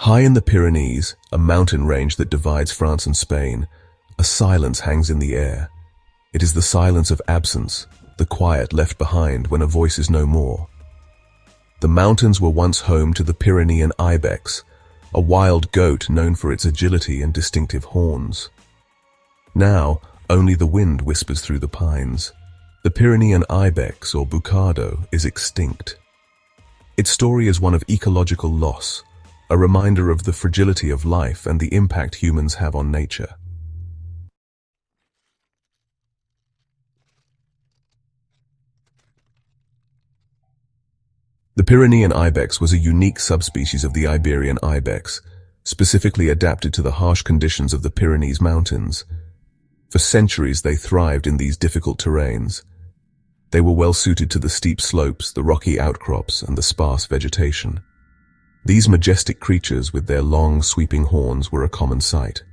High in the Pyrenees, a mountain range that divides France and Spain, a silence hangs in the air. It is the silence of absence, the quiet left behind when a voice is no more. The mountains were once home to the Pyrenean Ibex, a wild goat known for its agility and distinctive horns. Now, only the wind whispers through the pines. The Pyrenean Ibex, or Bucardo, is extinct. Its story is one of ecological loss, a reminder of the fragility of life and the impact humans have on nature. The Pyrenean Ibex was a unique subspecies of the Iberian Ibex, specifically adapted to the harsh conditions of the Pyrenees Mountains. For centuries they thrived in these difficult terrains. They were well suited to the steep slopes, the rocky outcrops, and the sparse vegetation. These majestic creatures with their long, sweeping horns were a common sight.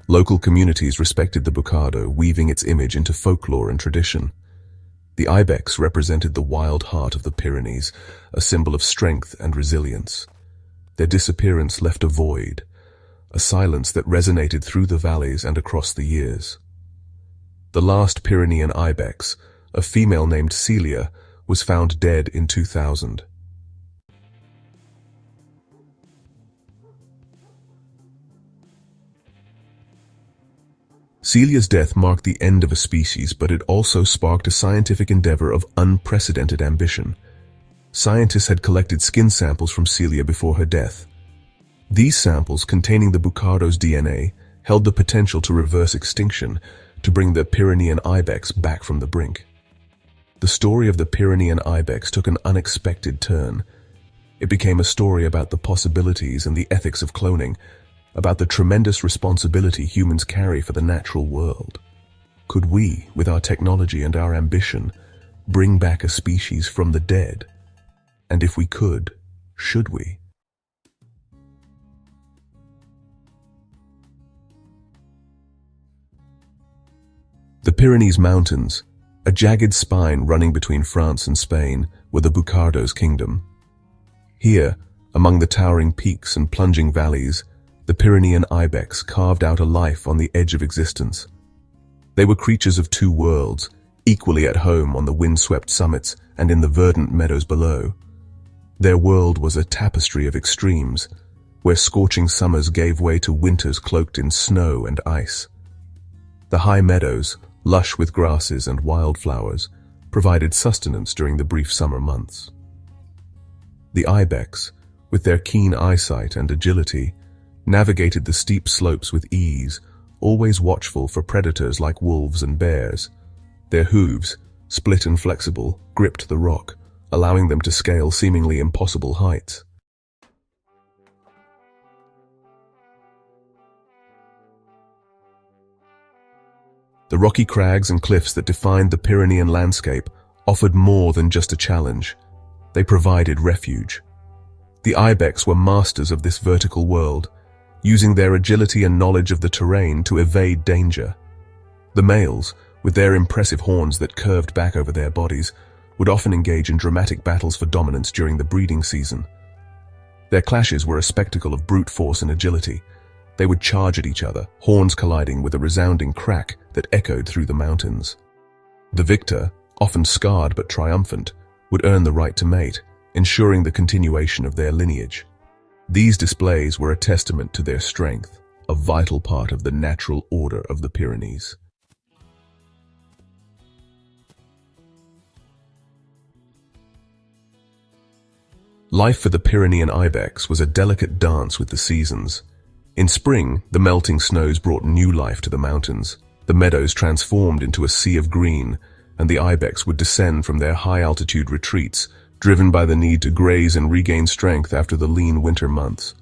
Local communities respected the Bucardo, weaving its image into folklore and tradition. The Ibex represented the wild heart of the Pyrenees, a symbol of strength and resilience. Their disappearance left a void, a silence that resonated through the valleys and across the years. The last Pyrenean Ibex, a female named Celia, was found dead in 2000. Celia's death marked the end of a species, but it also sparked a scientific endeavor of unprecedented ambition. Scientists had collected skin samples from Celia before her death. These samples, containing the Bucardo's DNA, held the potential to reverse extinction, to bring the Pyrenean Ibex back from the brink. The story of the Pyrenean Ibex took an unexpected turn. It became a story about the possibilities and the ethics of cloning, about the tremendous responsibility humans carry for the natural world. Could we, with our technology and our ambition, bring back a species from the dead? And if we could, should we? The Pyrenees Mountains, a jagged spine running between France and Spain, were the Bucardo's kingdom. Here, among the towering peaks and plunging valleys, the Pyrenean Ibex carved out a life on the edge of existence. They were creatures of two worlds, equally at home on the windswept summits and in the verdant meadows below. Their world was a tapestry of extremes, where scorching summers gave way to winters cloaked in snow and ice. The high meadows, lush with grasses and wildflowers, provided sustenance during the brief summer months. The Ibex, with their keen eyesight and agility, navigated the steep slopes with ease, always watchful for predators like wolves and bears. Their hooves, split and flexible, gripped the rock, allowing them to scale seemingly impossible heights. The rocky crags and cliffs that defined the Pyrenean landscape offered more than just a challenge. They provided refuge. The Ibex were masters of this vertical world, using their agility and knowledge of the terrain to evade danger. The males, with their impressive horns that curved back over their bodies, would often engage in dramatic battles for dominance during the breeding season. Their clashes were a spectacle of brute force and agility. They would charge at each other, horns colliding with a resounding crack that echoed through the mountains. The victor, often scarred but triumphant, would earn the right to mate, ensuring the continuation of their lineage. These displays were a testament to their strength, a vital part of the natural order of the Pyrenees. Life for the Pyrenean Ibex was a delicate dance with the seasons. In spring, the melting snows brought new life to the mountains. The meadows transformed into a sea of green, and the Ibex would descend from their high-altitude retreats, driven by the need to graze and regain strength after the lean winter months.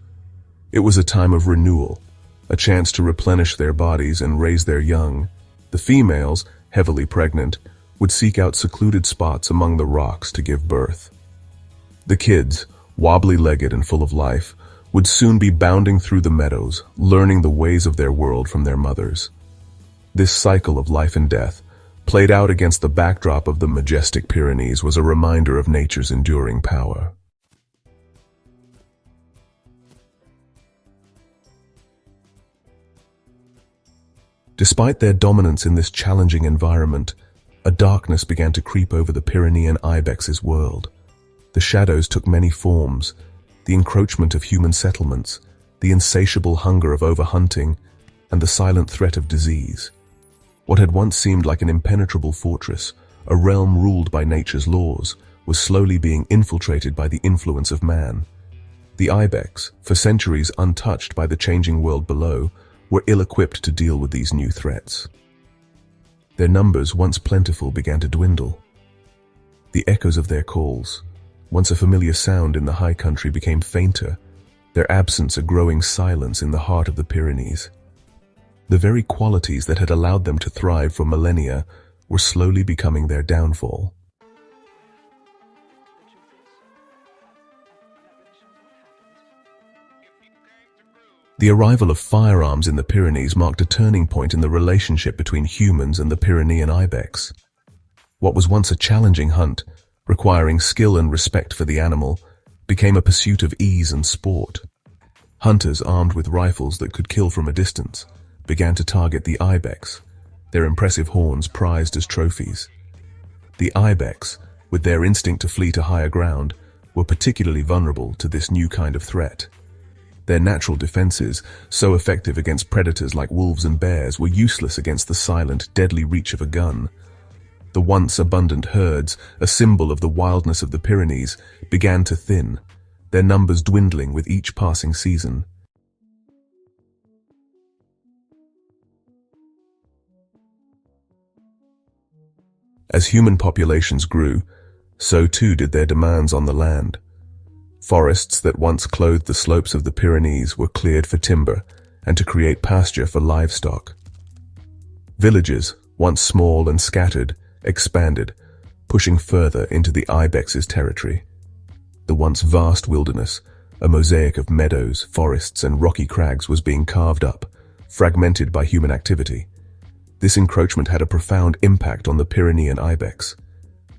It was a time of renewal, a chance to replenish their bodies and raise their young. The females, heavily pregnant, would seek out secluded spots among the rocks to give birth. The kids, wobbly-legged and full of life, would soon be bounding through the meadows, learning the ways of their world from their mothers. This cycle of life and death, played out against the backdrop of the majestic Pyrenees, was a reminder of nature's enduring power. Despite their dominance in this challenging environment, a darkness began to creep over the Pyrenean Ibex's world. The shadows took many forms: the encroachment of human settlements, the insatiable hunger of overhunting, and the silent threat of disease. What had once seemed like an impenetrable fortress, a realm ruled by nature's laws, was slowly being infiltrated by the influence of man. The Ibex, for centuries untouched by the changing world below, were ill-equipped to deal with these new threats. Their numbers, once plentiful, began to dwindle. The echoes of their calls, once a familiar sound in the high country, became fainter, their absence a growing silence in the heart of the Pyrenees. The very qualities that had allowed them to thrive for millennia were slowly becoming their downfall. The arrival of firearms in the Pyrenees marked a turning point in the relationship between humans and the Pyrenean Ibex. What was once a challenging hunt, requiring skill and respect for the animal, became a pursuit of ease and sport. Hunters armed with rifles that could kill from a distance began to target the Ibex, their impressive horns prized as trophies. The Ibex, with their instinct to flee to higher ground, were particularly vulnerable to this new kind of threat. Their natural defenses, so effective against predators like wolves and bears, were useless against the silent, deadly reach of a gun. The once abundant herds, a symbol of the wildness of the Pyrenees, began to thin, their numbers dwindling with each passing season. As human populations grew, so too did their demands on the land. Forests that once clothed the slopes of the Pyrenees were cleared for timber and to create pasture for livestock. Villages, once small and scattered, expanded, pushing further into the Ibex's territory. The once vast wilderness, a mosaic of meadows, forests, and rocky crags, was being carved up, fragmented by human activity. This encroachment had a profound impact on the Pyrenean Ibex.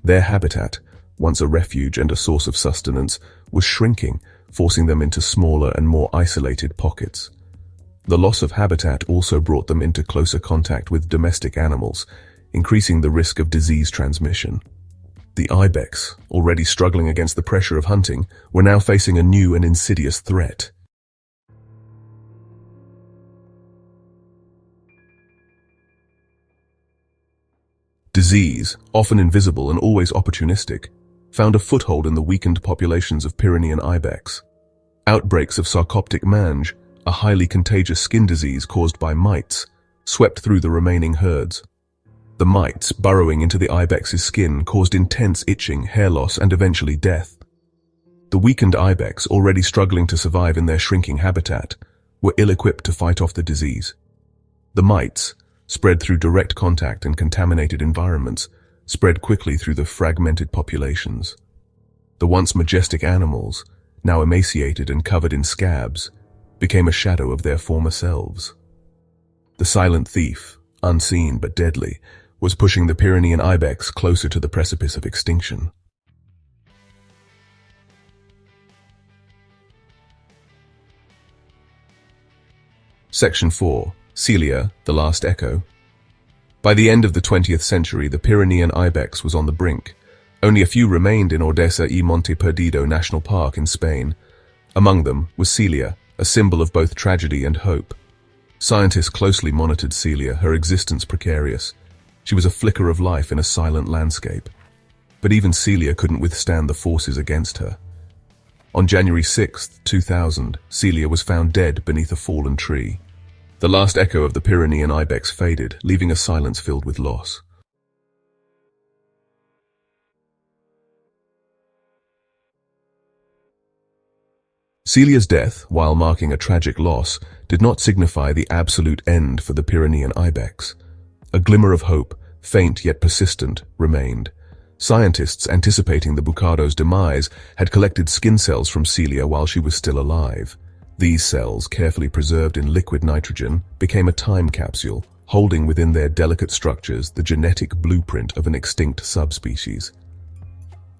Their habitat, once a refuge and a source of sustenance, was shrinking, forcing them into smaller and more isolated pockets. The loss of habitat also brought them into closer contact with domestic animals, increasing the risk of disease transmission. The Ibex, already struggling against the pressure of hunting, were now facing a new and insidious threat. Disease, often invisible and always opportunistic, found a foothold in the weakened populations of Pyrenean Ibex. Outbreaks of sarcoptic mange, a highly contagious skin disease caused by mites, swept through the remaining herds. The mites, burrowing into the Ibex's skin, caused intense itching, hair loss, and eventually death. The weakened Ibex, already struggling to survive in their shrinking habitat, were ill-equipped to fight off the disease. The mites, spread through direct contact and contaminated environments, spread quickly through the fragmented populations. The once majestic animals, now emaciated and covered in scabs, became a shadow of their former selves. The silent thief, unseen but deadly, was pushing the Pyrenean Ibex closer to the precipice of extinction. Section 4. Celia, the Last Echo. By the end of the 20th century, the Pyrenean Ibex was on the brink. Only a few remained in Ordesa y Monte Perdido National Park in Spain. Among them was Celia, a symbol of both tragedy and hope. Scientists closely monitored Celia, her existence precarious. She was a flicker of life in a silent landscape. But even Celia couldn't withstand the forces against her. On January 6, 2000, Celia was found dead beneath a fallen tree. The last echo of the Pyrenean Ibex faded, leaving a silence filled with loss. Celia's death, while marking a tragic loss, did not signify the absolute end for the Pyrenean Ibex. A glimmer of hope, faint yet persistent, remained. Scientists, anticipating the bucado's demise, had collected skin cells from Celia while she was still alive. These cells, carefully preserved in liquid nitrogen, became a time capsule, holding within their delicate structures the genetic blueprint of an extinct subspecies.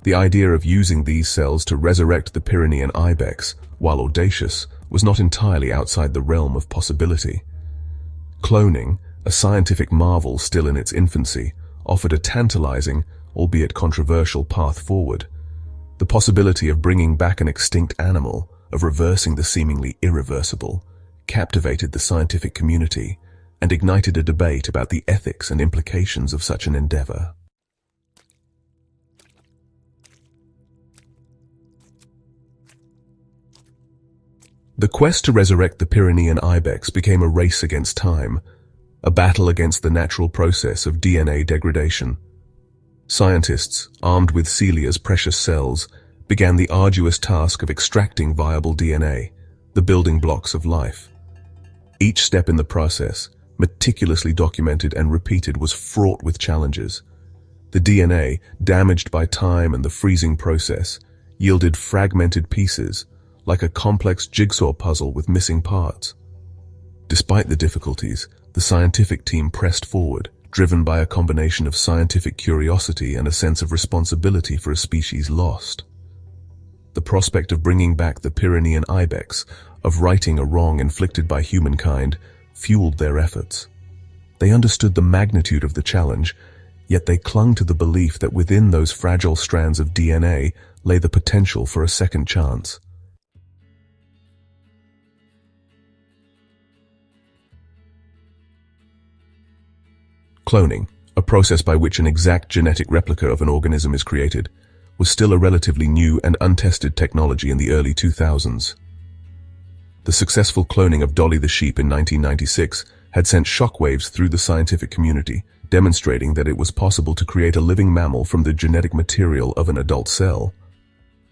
The idea of using these cells to resurrect the Pyrenean Ibex, while audacious, was not entirely outside the realm of possibility. Cloning, a scientific marvel still in its infancy, offered a tantalizing, albeit controversial, path forward. The possibility of bringing back an extinct animal, of reversing the seemingly irreversible, captivated the scientific community and ignited a debate about the ethics and implications of such an endeavor. The quest to resurrect the Pyrenean Ibex became a race against time, a battle against the natural process of DNA degradation. Scientists, armed with Celia's precious cells, began the arduous task of extracting viable DNA, the building blocks of life. Each step in the process, meticulously documented and repeated, was fraught with challenges. The DNA, damaged by time and the freezing process, yielded fragmented pieces, like a complex jigsaw puzzle with missing parts. Despite the difficulties, the scientific team pressed forward, driven by a combination of scientific curiosity and a sense of responsibility for a species lost. The prospect of bringing back the Pyrenean Ibex, of righting a wrong inflicted by humankind, fueled their efforts. They understood the magnitude of the challenge, yet they clung to the belief that within those fragile strands of DNA lay the potential for a second chance. Cloning, a process by which an exact genetic replica of an organism is created, was still a relatively new and untested technology in the early 2000s. The successful cloning of Dolly the sheep in 1996 had sent shockwaves through the scientific community, demonstrating that it was possible to create a living mammal from the genetic material of an adult cell.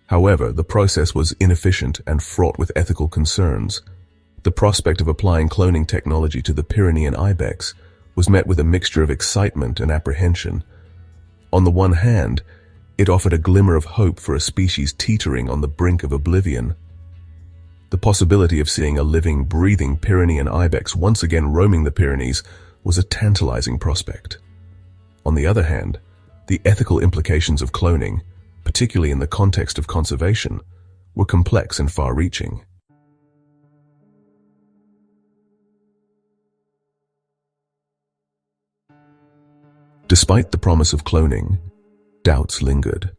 However, the process was inefficient and fraught with ethical concerns. The prospect of applying cloning technology to the Pyrenean Ibex was met with a mixture of excitement and apprehension. On the one hand, it offered a glimmer of hope for a species teetering on the brink of oblivion. The possibility of seeing a living, breathing Pyrenean Ibex once again roaming the Pyrenees was a tantalizing prospect. On the other hand, the ethical implications of cloning, particularly in the context of conservation, were complex and far-reaching. Despite the promise of cloning, doubts lingered.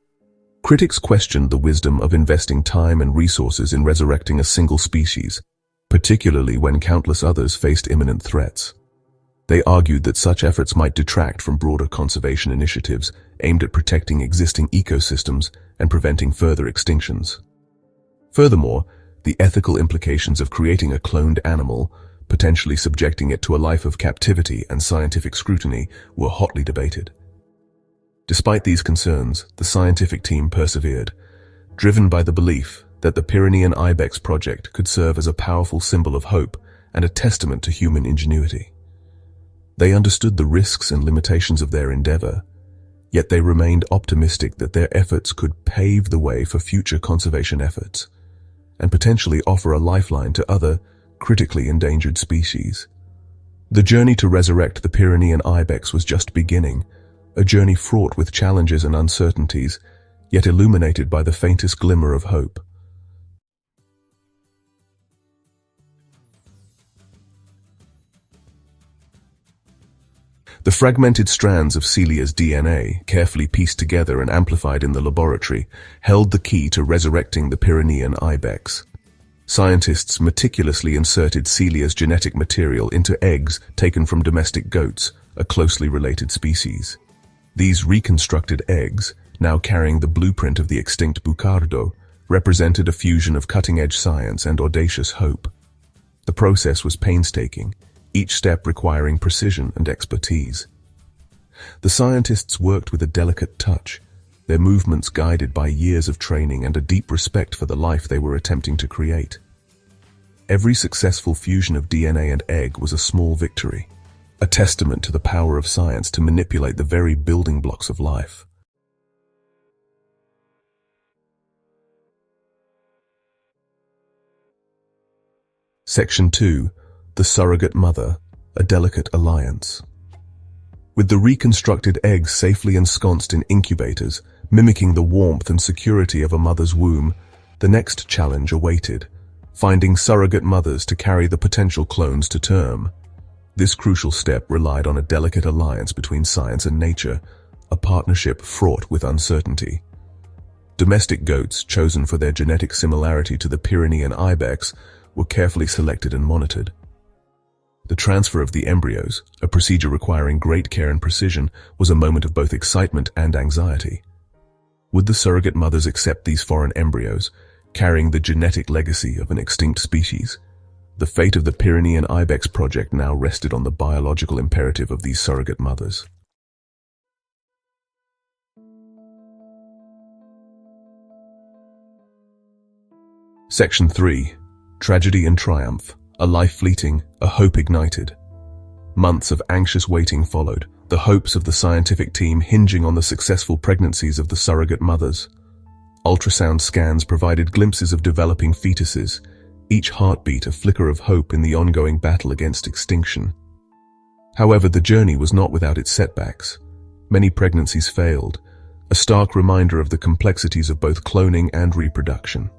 Critics questioned the wisdom of investing time and resources in resurrecting a single species, particularly when countless others faced imminent threats. They argued that such efforts might detract from broader conservation initiatives aimed at protecting existing ecosystems and preventing further extinctions. Furthermore, the ethical implications of creating a cloned animal, potentially subjecting it to a life of captivity and scientific scrutiny, were hotly debated. Despite these concerns, the scientific team persevered, driven by the belief that the Pyrenean Ibex project could serve as a powerful symbol of hope and a testament to human ingenuity. They understood the risks and limitations of their endeavor, yet they remained optimistic that their efforts could pave the way for future conservation efforts and potentially offer a lifeline to other critically endangered species. The journey to resurrect the Pyrenean Ibex was just beginning, a journey fraught with challenges and uncertainties, yet illuminated by the faintest glimmer of hope. The fragmented strands of Celia's DNA, carefully pieced together and amplified in the laboratory, held the key to resurrecting the Pyrenean Ibex. Scientists meticulously inserted Celia's genetic material into eggs taken from domestic goats, a closely related species. These reconstructed eggs, now carrying the blueprint of the extinct bucardo, represented a fusion of cutting-edge science and audacious hope. The process was painstaking, each step requiring precision and expertise. The scientists worked with a delicate touch, their movements guided by years of training and a deep respect for the life they were attempting to create. Every successful fusion of DNA and egg was a small victory, a testament to the power of science to manipulate the very building blocks of life. Section 2. The Surrogate Mother, a Delicate Alliance. With the reconstructed eggs safely ensconced in incubators, mimicking the warmth and security of a mother's womb, the next challenge awaited, finding surrogate mothers to carry the potential clones to term. This crucial step relied on a delicate alliance between science and nature, a partnership fraught with uncertainty. Domestic goats, chosen for their genetic similarity to the Pyrenean Ibex, were carefully selected and monitored. The transfer of the embryos, a procedure requiring great care and precision, was a moment of both excitement and anxiety. Would the surrogate mothers accept these foreign embryos, carrying the genetic legacy of an extinct species? The fate of the Pyrenean Ibex project now rested on the biological imperative of these surrogate mothers. Section 3. Tragedy and Triumph. A life fleeting, a hope ignited. Months of anxious waiting followed, the hopes of the scientific team hinging on the successful pregnancies of the surrogate mothers. Ultrasound scans provided glimpses of developing fetuses, each heartbeat a flicker of hope in the ongoing battle against extinction. However, the journey was not without its setbacks. Many pregnancies failed, a stark reminder of the complexities of both cloning and reproduction.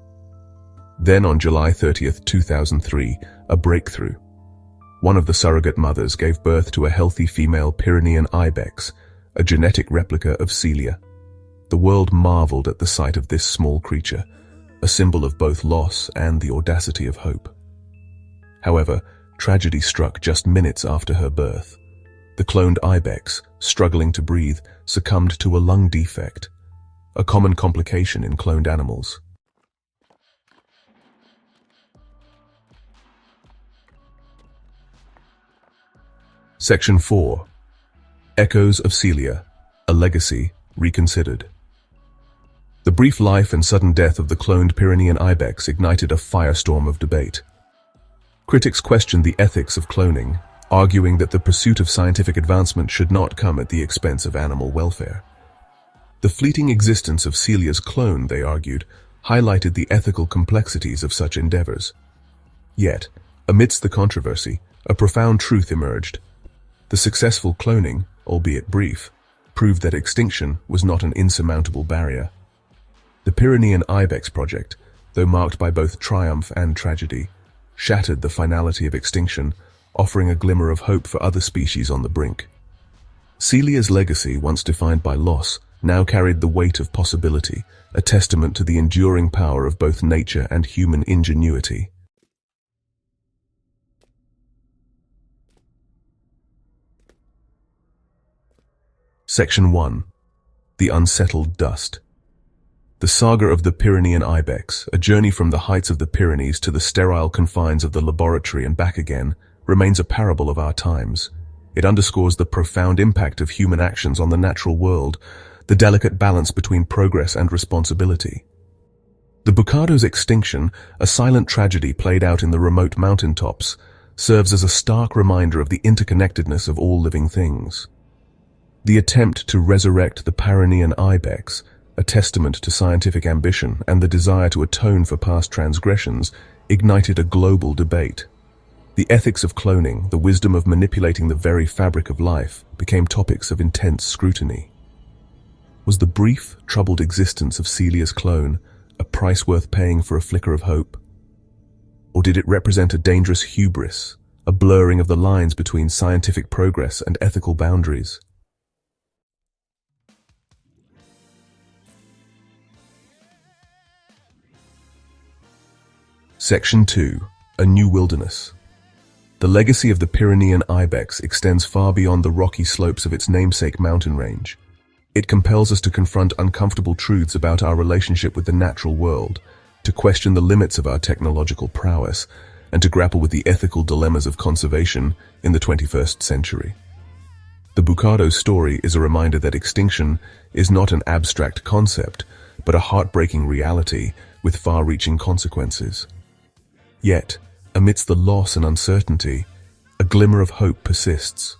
Then on July 30th, 2003, a breakthrough. One of the surrogate mothers gave birth to a healthy female Pyrenean Ibex, a genetic replica of Celia. The world marveled at the sight of this small creature, a symbol of both loss and the audacity of hope. However, tragedy struck just minutes after her birth. The cloned Ibex, struggling to breathe, succumbed to a lung defect, a common complication in cloned animals. Section 4. Echoes of Celia, A Legacy Reconsidered. The brief life and sudden death of the cloned Pyrenean Ibex ignited a firestorm of debate. Critics questioned the ethics of cloning, arguing that the pursuit of scientific advancement should not come at the expense of animal welfare. The fleeting existence of Celia's clone, they argued, highlighted the ethical complexities of such endeavors. Yet, amidst the controversy, a profound truth emerged. The successful cloning, albeit brief, proved that extinction was not an insurmountable barrier. The Pyrenean Ibex project, though marked by both triumph and tragedy, shattered the finality of extinction, offering a glimmer of hope for other species on the brink. Celia's legacy, once defined by loss, now carried the weight of possibility, a testament to the enduring power of both nature and human ingenuity. Section 1. The Unsettled Dust. The saga of the Pyrenean Ibex, a journey from the heights of the Pyrenees to the sterile confines of the laboratory and back again, remains a parable of our times. It underscores the profound impact of human actions on the natural world, the delicate balance between progress and responsibility. The bucado's extinction, a silent tragedy played out in the remote mountaintops, serves as a stark reminder of the interconnectedness of all living things. The attempt to resurrect the Pyrenean Ibex, a testament to scientific ambition and the desire to atone for past transgressions, ignited a global debate. The ethics of cloning, the wisdom of manipulating the very fabric of life, became topics of intense scrutiny. Was the brief, troubled existence of Celia's clone a price worth paying for a flicker of hope? Or did it represent a dangerous hubris, a blurring of the lines between scientific progress and ethical boundaries? Section 2. A New Wilderness. The legacy of the Pyrenean Ibex extends far beyond the rocky slopes of its namesake mountain range. It compels us to confront uncomfortable truths about our relationship with the natural world, to question the limits of our technological prowess, and to grapple with the ethical dilemmas of conservation in the 21st century. The bucado's story is a reminder that extinction is not an abstract concept, but a heartbreaking reality with far-reaching consequences. Yet, amidst the loss and uncertainty, a glimmer of hope persists.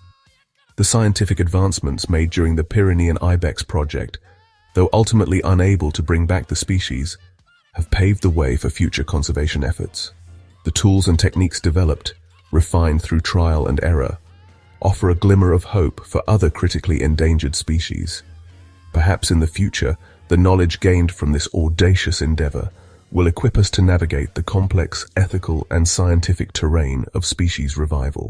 The scientific advancements made during the Pyrenean Ibex project, though ultimately unable to bring back the species, have paved the way for future conservation efforts. The tools and techniques developed, refined through trial and error, offer a glimmer of hope for other critically endangered species. Perhaps in the future, the knowledge gained from this audacious endeavor will equip us to navigate the complex ethical and scientific terrain of species revival.